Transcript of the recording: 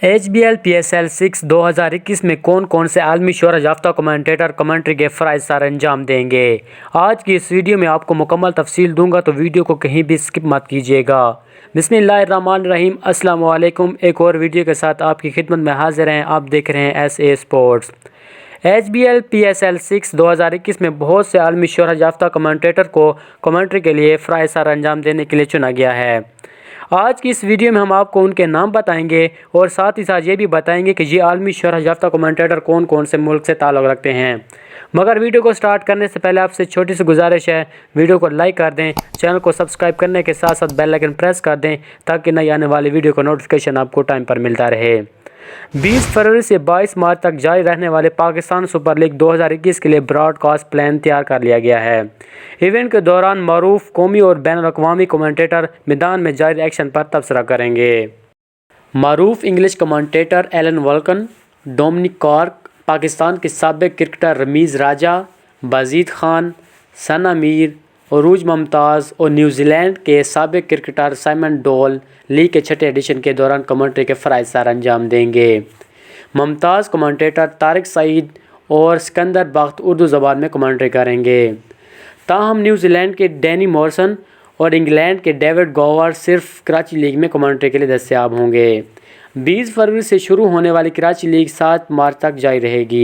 HBL-PSL 6 2021 में कौन कौन से आलमी शोहरत याफ्ता कमेंटेटर कमेंट्री के फ़राइज़ सर अंजाम देंगे। आज की इस वीडियो में आपको मुकम्मल तफसील दूंगा, तो वीडियो को कहीं भी स्किप मत कीजिएगा। बिस्मिल्लाहिर्रहमानिर्रहीम, अस्सलाम वालेकुम। एक और वीडियो के साथ आपकी खिदमत में हाजिर हैं। आप देख रहे हैं SA स्पोर्ट्स। HBL-PSL 6 2021 में बहुत से आलमी शोहरत याफ्ता कमेंटेटर को कमेंट्री के लिए फ़राइज़ सर अंजाम देने के लिए चुना गया है। आज की इस वीडियो में हम आपको उनके नाम बताएंगे और साथ ही साथ ये भी बताएंगे कि ये आलमी शोहरत याफ्ता कमेंटेटर कौन कौन से मुल्क से ताल्लुक़ रखते हैं। मगर वीडियो को स्टार्ट करने से पहले आपसे छोटी सी गुजारिश है, वीडियो को लाइक कर दें, चैनल को सब्सक्राइब करने के साथ साथ बेल आइकन प्रेस कर दें ताकि नई आने वाली वीडियो का नोटिफिकेशन आपको टाइम पर मिलता रहे। 20 फरवरी से 22 मार्च तक जारी रहने वाले पाकिस्तान सुपर लीग 2021 के लिए ब्रॉडकास्ट प्लान तैयार कर लिया गया है। इवेंट के दौरान मरूफ कौमी और बैनुल अक़वामी कमेंटेटर मैदान में जारी एक्शन पर तबसरा करेंगे। मरूफ इंग्लिश कमेंटेटर एलन वल्कन, डोमिनिक कॉर्क, पाकिस्तान के साबिक़ क्रिकेटर रमीज़ राजा, बाज़ीद खान, सना मीर, उरूज मुमताज़ और न्यूजीलैंड के साबिक़ क्रिकेटर साइमन डोल लीग के छठे एडिशन के दौरान कमेंट्री के फ़राइज़ सर अंजाम देंगे। मुमताज़ कमेंटेटर तारिक सईद और सिकंदर बख्त उर्दू ज़बान में कमेंट्री करेंगे। ताहम न्यूजीलैंड के डैनी मॉरिसन और इंग्लैंड के डेविड गोवर सिर्फ कराची लीग में कमेंट्री के लिए दस्तयाब होंगे। 20 फरवरी से शुरू होने वाली कराची लीग 7 मार्च तक जारी रहेगी।